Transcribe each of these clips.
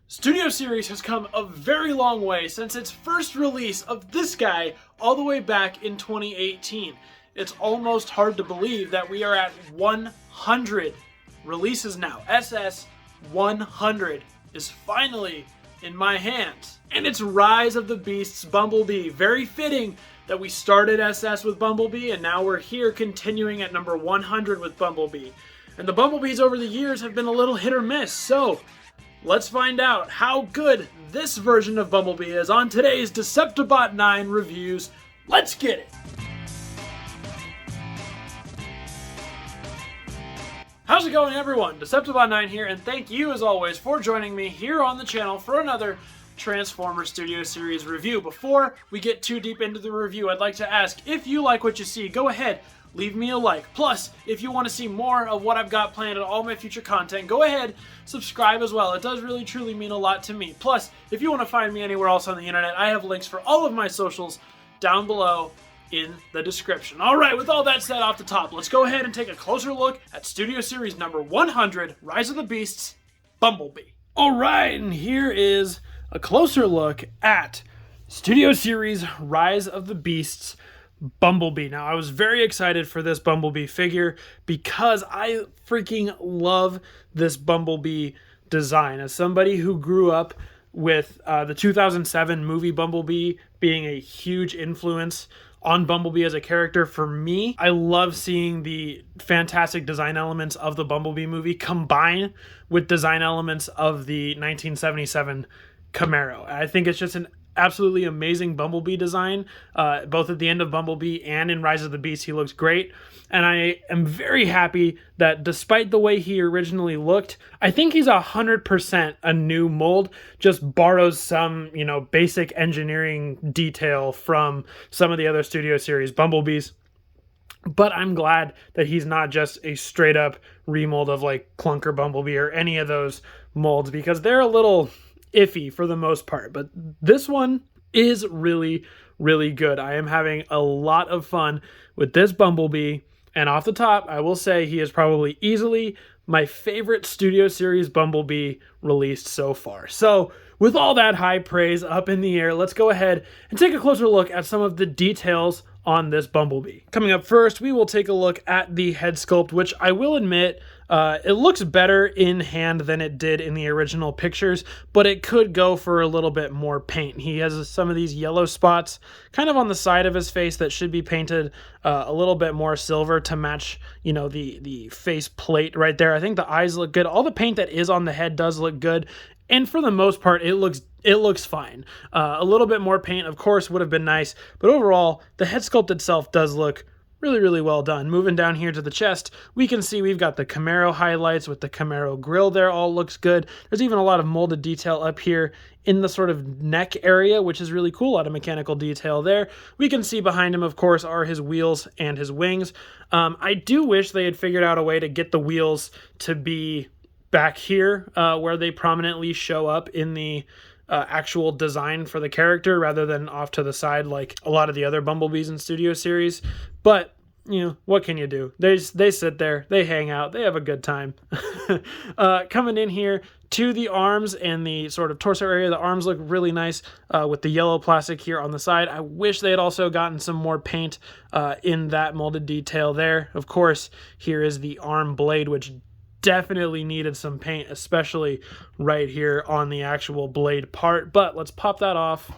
Studio Series has come a very long way since its first release of this guy all the way back in 2018. It's almost hard to believe that we are at 100 releases now. SS 100 is finally in my hands. And it's Rise of the Beasts Bumblebee. Very fitting that we started SS with Bumblebee and now we're here continuing at number 100 with Bumblebee. And the Bumblebees over the years have been a little hit or miss, so let's find out how good this version of Bumblebee is on today's deceptibot9 reviews. Let's get it! How's it going, everyone? deceptibot9 here, and thank you as always for joining me here on the channel for another Transformers Studio Series review. Before we get too deep into the review, I'd like to ask, if you like what you see, go ahead, leave me a like. Plus, if you want to see more of what I've got planned and all my future content, go ahead, subscribe as well. It does really truly mean a lot to me. Plus, if you want to find me anywhere else on the internet, I have links for all of my socials down below in the description. Alright, with all that said off the top, let's go ahead and take a closer look at Studio Series number 100, Rise of the Beasts, Bumblebee. Alright, and here is a closer look at Studio Series Rise of the Beasts, Bumblebee. Now, I was very excited for this Bumblebee figure because I freaking love this Bumblebee design. As somebody who grew up with the 2007 movie Bumblebee being a huge influence on Bumblebee as a character for me, I love seeing the fantastic design elements of the Bumblebee movie combine with design elements of the 1977 Camaro. I think it's just an absolutely amazing Bumblebee design. Both at the end of Bumblebee and in Rise of the Beast, he looks great. And I am very happy that despite the way he originally looked, I think he's 100% a new mold, just borrows some, basic engineering detail from some of the other Studio Series Bumblebees. But I'm glad that he's not just a straight up remold of like Clunker Bumblebee or any of those molds, because they're a little iffy for the most part. But this one is really, really good. I am having a lot of fun with this Bumblebee. And off the top, I will say he is probably easily my favorite Studio Series Bumblebee released so far. So with all that high praise up in the air, let's go ahead and take a closer look at some of the details on this Bumblebee. Coming up first, we will take a look at the head sculpt, which I will admit, it looks better in hand than it did in the original pictures, but it could go for a little bit more paint. He has some of these yellow spots kind of on the side of his face that should be painted a little bit more silver to match, the face plate right there. I think the eyes look good. All the paint that is on the head does look good. And for the most part, it looks fine. A little bit more paint, of course, would have been nice. But overall, the head sculpt itself does look really, really well done. Moving down here to the chest, we can see we've got the Camaro highlights with the Camaro grill there. All looks good. There's even a lot of molded detail up here in the sort of neck area, which is really cool. A lot of mechanical detail there. We can see behind him, of course, are his wheels and his wings. I do wish they had figured out a way to get the wheels to be back here where they prominently show up in the actual design for the character rather than off to the side like a lot of the other Bumblebees in Studio Series. But, what can you do? They sit there, they hang out, they have a good time. Coming in here to the arms and the sort of torso area, the arms look really nice with the yellow plastic here on the side. I wish they had also gotten some more paint in that molded detail there. Of course, here is the arm blade, which definitely needed some paint, especially right here on the actual blade part. But let's pop that off.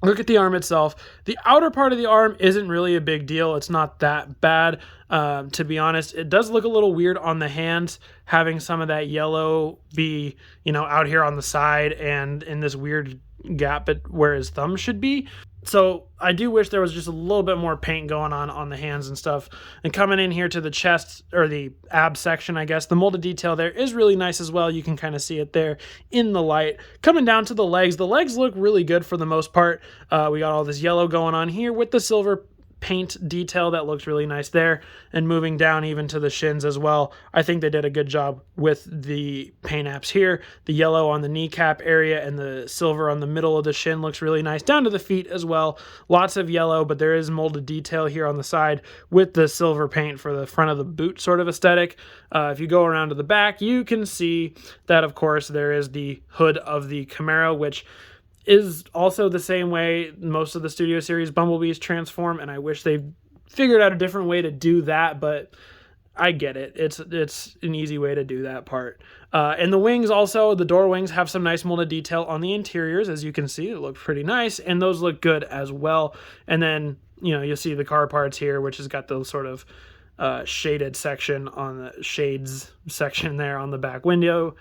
Look at the arm itself. The outer part of the arm isn't really a big deal. It's not that bad, to be honest. It does look a little weird on the hands, having some of that yellow be, out here on the side and in this weird gap where his thumb should be. So I do wish there was just a little bit more paint going on the hands and stuff. And coming in here to the chest, or the ab section, I guess, the molded detail there is really nice as well. You can kind of see it there in the light. Coming down to the legs look really good for the most part. We got all this yellow going on here with the silver paint detail that looks really nice there, and moving down even to the shins as well. I think they did a good job with the paint apps here. The yellow on the kneecap area and the silver on the middle of the shin looks really nice, down to the feet as well. Lots of yellow, but there is molded detail here on the side with the silver paint for the front of the boot sort of aesthetic. If you go around to the back, you can see that, of course, there is the hood of the Camaro, which is also the same way most of the Studio Series Bumblebees transform, and I wish they figured out a different way to do that, but I get it. It's an easy way to do that part. And the wings also, the door wings have some nice molded detail on the interiors, as you can see. It looks pretty nice, and those look good as well. And then, you'll see the car parts here, which has got those sort of shaded section on the shades section there on the back window,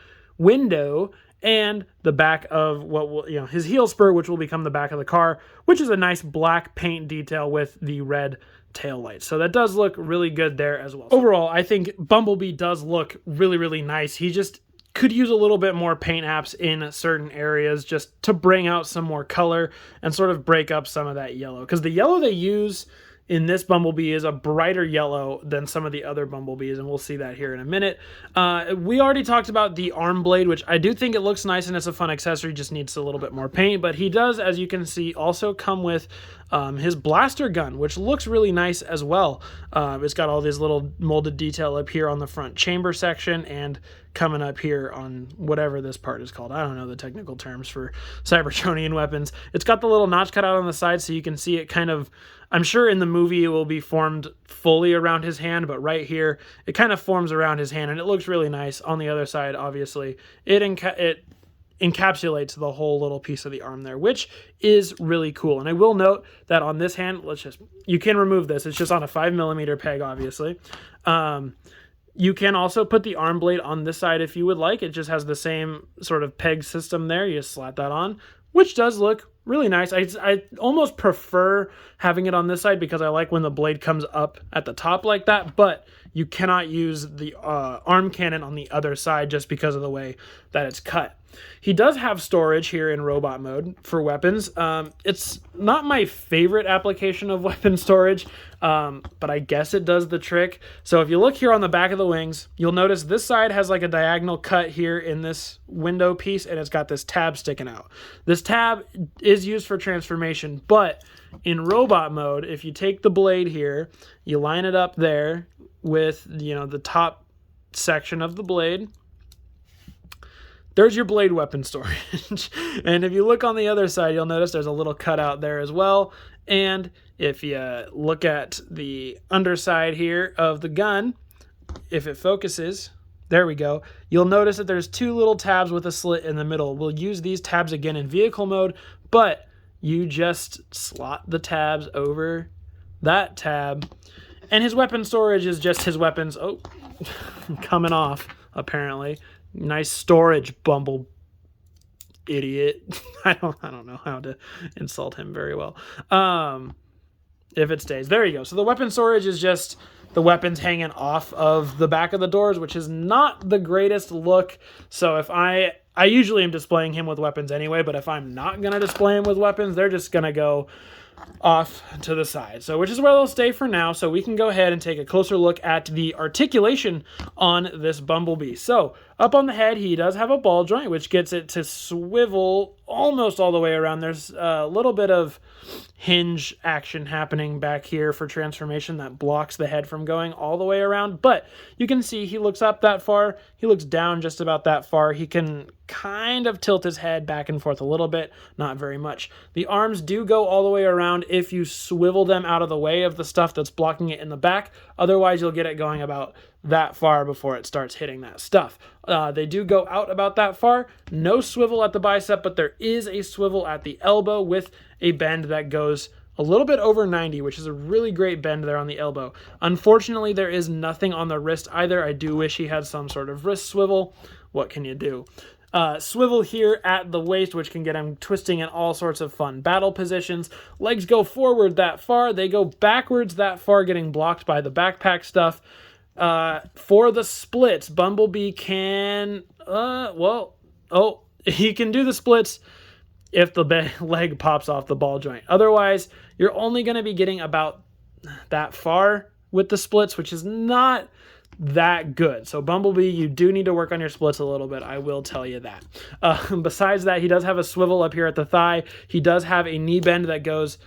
and the back of what will, his heel spur, which will become the back of the car, which is a nice black paint detail with the red tail lights. So that does look really good there as well. Overall, I think Bumblebee does look really, really nice. He just could use a little bit more paint apps in certain areas just to bring out some more color and sort of break up some of that yellow. Because the yellow they use in this Bumblebee is a brighter yellow than some of the other Bumblebees, and we'll see that here in a minute. We already talked about the arm blade, which I do think it looks nice and it's a fun accessory, just needs a little bit more paint, but he does, as you can see, also come with his blaster gun, which looks really nice as well. It's got all this little molded detail up here on the front chamber section and coming up here on whatever this part is called. I don't know the technical terms for Cybertronian weapons. It's got the little notch cut out on the side so you can see it kind of, I'm sure in the movie it will be formed fully around his hand, but right here it kind of forms around his hand and it looks really nice. On the other side, obviously, it encapsulates the whole little piece of the arm there, which is really cool. And I will note that on this hand, you can remove this. It's just on a 5mm peg, obviously. You can also put the arm blade on this side if you would like. It just has the same sort of peg system there. You just slap that on, which does look really nice. I almost prefer having it on this side because I like when the blade comes up at the top like that, but you cannot use the arm cannon on the other side just because of the way that it's cut. He does have storage here in robot mode for weapons. It's not my favorite application of weapon storage, but I guess it does the trick. So if you look here on the back of the wings, you'll notice this side has like a diagonal cut here in this window piece, and it's got this tab sticking out. This tab is used for transformation, but in robot mode, if you take the blade here, you line it up there with, the top section of the blade, there's your blade weapon storage. And if you look on the other side, you'll notice there's a little cutout there as well. And if you look at the underside here of the gun, if it focuses, there we go, you'll notice that there's two little tabs with a slit in the middle. We'll use these tabs again in vehicle mode, but you just slot the tabs over that tab. And his weapon storage is just his weapons. Oh, coming off, apparently. Nice storage, Bumble idiot. I don't know how to insult him very well. If it stays. There you go. So the weapon storage is just the weapons hanging off of the back of the doors, which is not the greatest look. So if I usually am displaying him with weapons anyway, but if I'm not going to display him with weapons, they're just going to go off to the side. So which is where they'll stay for now. So we can go ahead and take a closer look at the articulation on this Bumblebee. So up on the head, he does have a ball joint, which gets it to swivel almost all the way around. There's a little bit of hinge action happening back here for transformation that blocks the head from going all the way around. But you can see he looks up that far. He looks down just about that far. He can kind of tilt his head back and forth a little bit, not very much. The arms do go all the way around if you swivel them out of the way of the stuff that's blocking it in the back. Otherwise, you'll get it going about that far before it starts hitting that stuff. They do go out about that far. No swivel at the bicep, but there is a swivel at the elbow with a bend that goes a little bit over 90, which is a really great bend there on the elbow. Unfortunately, there is nothing on the wrist either. I do wish he had some sort of wrist swivel. What can you do? Swivel here at the waist, which can get him twisting in all sorts of fun battle positions. Legs go forward that far. They go backwards that far, getting blocked by the backpack stuff. For the splits, Bumblebee can, he can do the splits if the leg pops off the ball joint. Otherwise, you're only going to be getting about that far with the splits, which is not that good. So Bumblebee, you do need to work on your splits a little bit. I will tell you that. Besides that, he does have a swivel up here at the thigh. He does have a knee bend that goes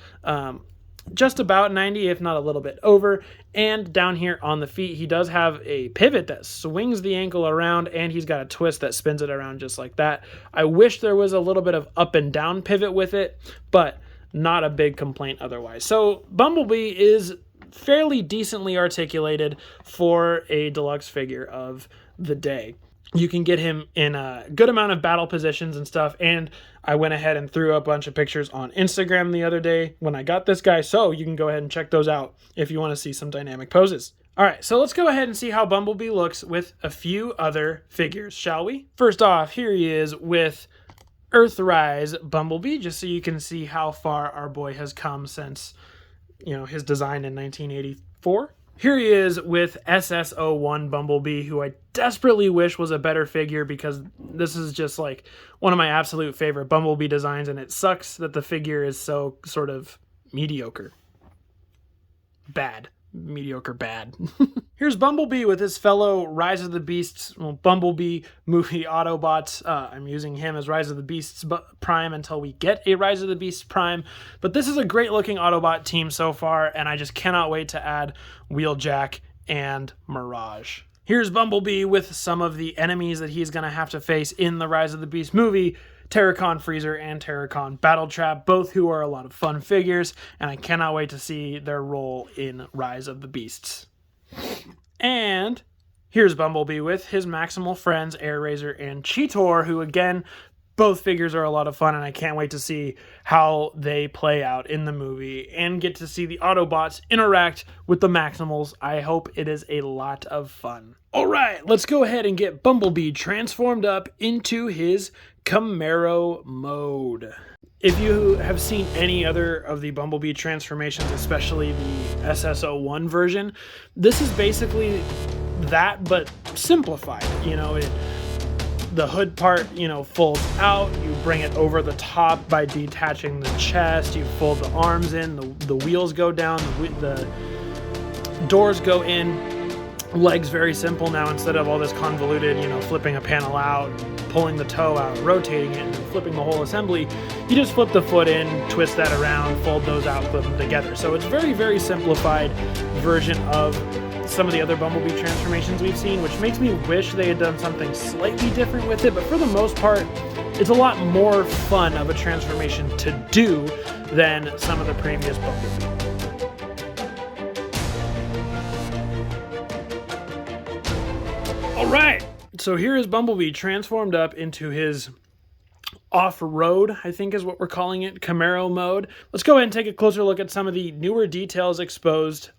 just about 90, if not a little bit over. And down here on the feet, he does have a pivot that swings the ankle around, and he's got a twist that spins it around just like that. I wish there was a little bit of up and down pivot with it, but not a big complaint otherwise. So Bumblebee is fairly decently articulated for a deluxe figure of the day. You can get him in a good amount of battle positions and stuff, and I went ahead and threw up a bunch of pictures on Instagram the other day when I got this guy, so you can go ahead and check those out if you want to see some dynamic poses. Alright, so let's go ahead and see how Bumblebee looks with a few other figures, shall we? First off, here he is with Earthrise Bumblebee, just so you can see how far our boy has come since, you know, his design in 1984. Here he is with SS01 Bumblebee, who I desperately wish was a better figure, because this is just like one of my absolute favorite Bumblebee designs, and it sucks that the figure is so sort of mediocre. Mediocre bad. Here's Bumblebee with his fellow Rise of the Beasts, Bumblebee movie Autobots. I'm using him as Rise of the Beasts Prime until we get a Rise of the Beasts Prime. But this is a great looking Autobot team so far, and I just cannot wait to add Wheeljack and Mirage. Here's Bumblebee with some of the enemies that he's going to have to face in the Rise of the Beasts movie. Terracon Freezer and Terracon Battletrap, both who are a lot of fun figures, and I cannot wait to see their role in Rise of the Beasts. And here's Bumblebee with his Maximal friends, Airraiser and Cheetor, who again, both figures are a lot of fun, and I can't wait to see how they play out in the movie and get to see the Autobots interact with the Maximals. I hope it is a lot of fun. Alright, let's go ahead and get Bumblebee transformed up into his Camaro mode. If you have seen any other of the Bumblebee transformations, especially the SS01 version, this is basically that, but simplified. You know, the hood part, you know, folds out, you bring it over the top by detaching the chest, you fold the arms in, the wheels go down, the doors go in. Legs very simple now. Instead of all this convoluted, you know, flipping a panel out, pulling the toe out, rotating it, and flipping the whole assembly, you just flip the foot in, twist that around, fold those out, put them together. So it's very, very simplified version of some of the other Bumblebee transformations we've seen, which makes me wish they had done something slightly different with it, but for the most part, it's a lot more fun of a transformation to do than some of the previous Bumblebee. Alright, so here is Bumblebee transformed up into his off-road, I think is what we're calling it, Camaro mode. Let's go ahead and take a closer look at some of the newer details exposed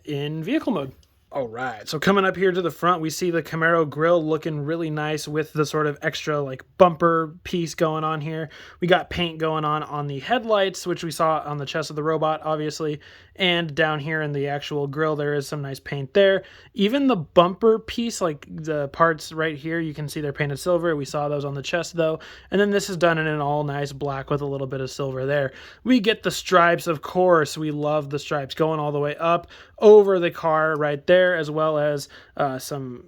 in vehicle mode. Alright, so coming up here to the front, we see the Camaro grille looking really nice with the sort of extra like bumper piece going on here. We got paint going on the headlights, which we saw on the chest of the robot, obviously. And down here in the actual grille, there is some nice paint there. Even the bumper piece, like the parts right here, you can see they're painted silver. We saw those on the chest though. And then this is done in an all nice black with a little bit of silver there. We get the stripes, of course. We love the stripes going all the way up over the car right there, as well as some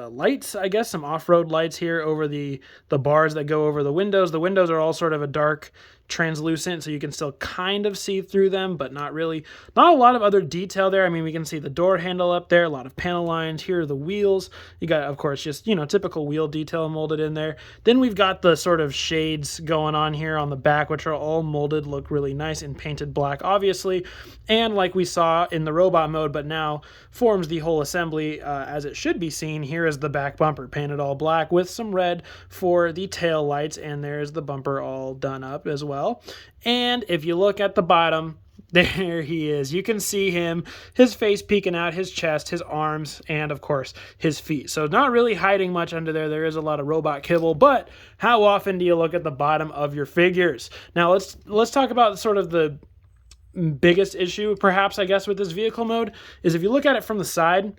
lights, I guess, some off-road lights here over the bars that go over the windows. The windows are all sort of a dark translucent, so you can still kind of see through them, but not really. Not a lot of other detail there. I mean, we can see the door handle up there, a lot of panel lines. Here are the wheels. You got, of course, just, you know, typical wheel detail molded in there. Then we've got the sort of shades going on here on the back, which are all molded, look really nice and painted black, obviously. And like we saw in the robot mode, but now forms the whole assembly as it should be seen. Here is the back bumper painted all black with some red for the tail lights, and there's the bumper all done up as well. And if you look at the bottom, there he is. You can see him, his face peeking out, his chest, his arms, and of course his feet. So not really hiding much under there. There is a lot of robot kibble, but how often do you look at the bottom of your figures? Now let's talk about sort of the biggest issue, perhaps, I guess, with this vehicle mode, is if you look at it from the side,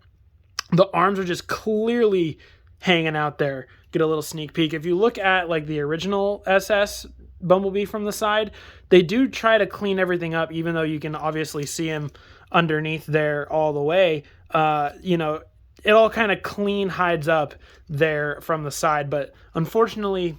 the arms are just clearly hanging out there. Get a little sneak peek. If you look at like the original SS Bumblebee from the side, they do try to clean everything up, even though you can obviously see him underneath there all the way, you know, it all kind of clean hides up there from the side. But unfortunately,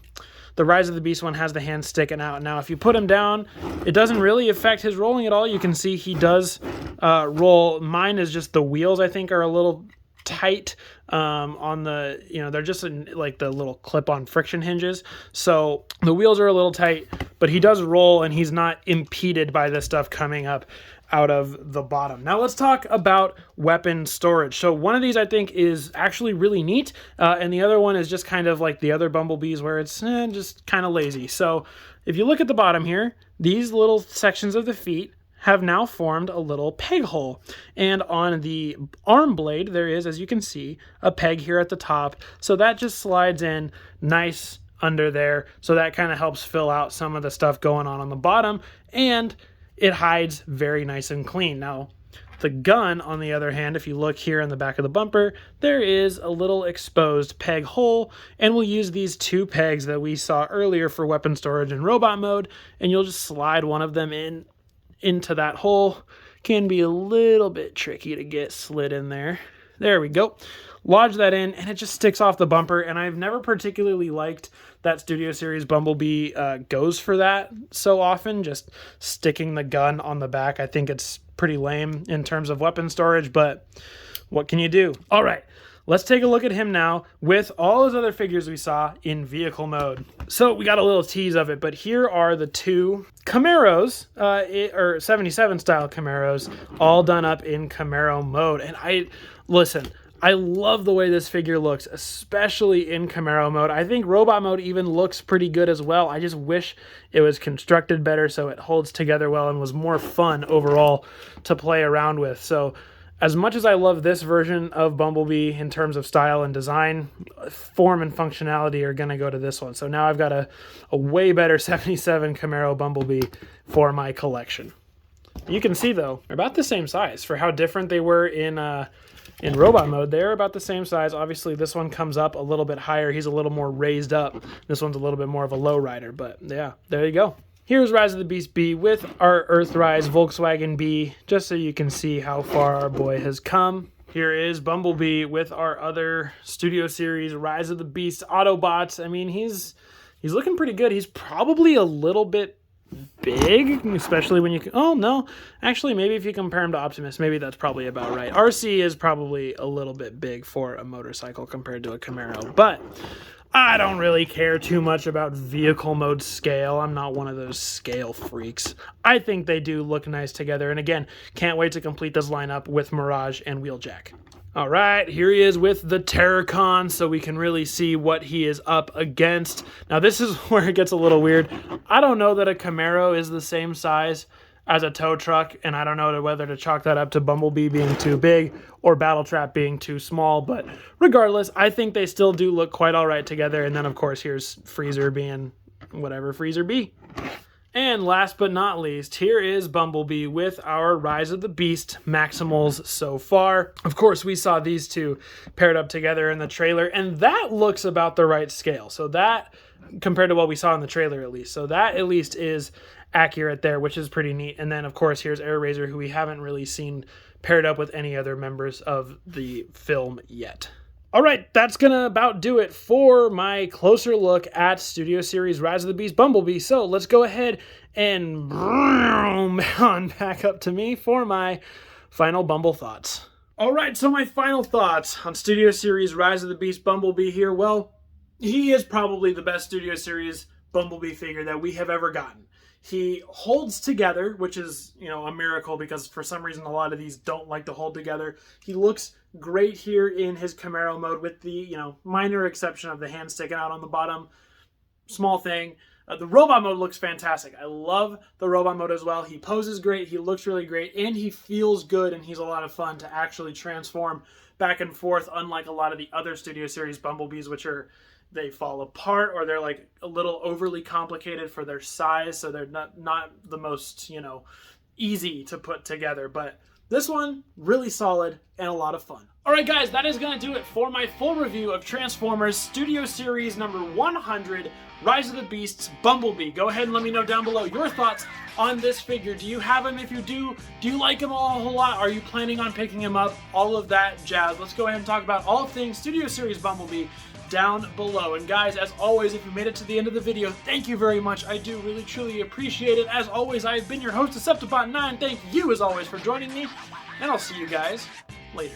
the Rise of the Beast one has the hand sticking out. Now, if you put him down, it doesn't really affect his rolling at all. You can see he does roll. Mine is just the wheels, I think, are a little tight on the, you know, they're just like the little clip-on friction hinges. So the wheels are a little tight, but he does roll and he's not impeded by this stuff coming up out of the bottom. Now let's talk about weapon storage. So one of these I think is actually really neat, and the other one is just kind of like the other Bumblebees where it's just kind of lazy. So if you look at the bottom here, these little sections of the feet have now formed a little peg hole. And on the arm blade, there is, as you can see, a peg here at the top. So that just slides in nice under there. So that kind of helps fill out some of the stuff going on the bottom. And it hides very nice and clean. Now, the gun, on the other hand, if you look here in the back of the bumper, there is a little exposed peg hole, and we'll use these two pegs that we saw earlier for weapon storage in robot mode, and you'll just slide one of them into that hole. Can be a little bit tricky to get slid in there. There we go. Lodge that in, and it just sticks off the bumper, and I've never particularly liked that Studio Series Bumblebee goes for that so often, just sticking the gun on the back. I think it's pretty lame in terms of weapon storage, but what can you do? All right, let's take a look at him now with all those other figures we saw in vehicle mode. So we got a little tease of it, but here are the two Camaros, or 77 style Camaros, all done up in Camaro mode. And I love the way this figure looks, especially in Camaro mode. I think robot mode even looks pretty good as well. I just wish it was constructed better so it holds together well and was more fun overall to play around with. So as much as I love this version of Bumblebee in terms of style and design, form and functionality are going to go to this one. So now I've got a way better 77 Camaro Bumblebee for my collection. You can see, though, they're about the same size for how different they were in robot mode. They're about the same size. Obviously, this one comes up a little bit higher. He's a little more raised up. This one's a little bit more of a low rider, but yeah, there you go. Here's Rise of the Beast B with our Earthrise Volkswagen B, just so you can see how far our boy has come. Here is Bumblebee with our other Studio Series Rise of the Beast Autobots. I mean, he's looking pretty good. He's probably a little bit big, especially when you can, oh no, actually maybe if you compare him to Optimus, maybe that's probably about right. RC is probably a little bit big for a motorcycle compared to a Camaro, but I don't really care too much about vehicle mode scale. I'm not one of those scale freaks. I think they do look nice together, and again, can't wait to complete this lineup with Mirage and Wheeljack. All right, here he is with the Terracon, so we can really see what he is up against. Now, this is where it gets a little weird. I don't know that a Camaro is the same size as a tow truck, and I don't know whether to chalk that up to Bumblebee being too big or Battletrap being too small, but regardless, I think they still do look quite all right together. And then, of course, here's Freezer being whatever Freezer be. And last but not least, here is Bumblebee with our Rise of the Beast Maximals so far. Of course, we saw these two paired up together in the trailer, and that looks about the right scale. So that, compared to what we saw in the trailer at least, so that at least is accurate there, which is pretty neat. And then, of course, here's AirRaiser, who we haven't really seen paired up with any other members of the film yet. All right, that's going to about do it for my closer look at Studio Series Rise of the Beast Bumblebee. So let's go ahead and on back up to me for my final Bumble thoughts. All right, so my final thoughts on Studio Series Rise of the Beast Bumblebee here. Well, he is probably the best Studio Series Bumblebee figure that we have ever gotten. He holds together, which is, a miracle, because for some reason a lot of these don't like to hold together. He looks great here in his Camaro mode with the, minor exception of the hand sticking out on the bottom. Small thing. The robot mode looks fantastic. I love the robot mode as well. He poses great, he looks really great, and he feels good, and he's a lot of fun to actually transform back and forth, unlike a lot of the other Studio Series Bumblebees, which they fall apart, or they're like a little overly complicated for their size, so they're not the most, easy to put together. But this one, really solid and a lot of fun. All right, guys, that is going to do it for my full review of Transformers Studio Series number 100 Rise of the Beasts Bumblebee. Go ahead and let me know down below your thoughts on this figure. Do you have him? If you do you like him a whole lot? Are you planning on picking him up? All of that jazz. Let's go ahead and talk about all things Studio Series Bumblebee down below. And guys, as always, if you made it to the end of the video, thank you very much. I do really truly appreciate it. As always, I have been your host, deceptibot9. Thank you as always for joining me, and I'll see you guys later.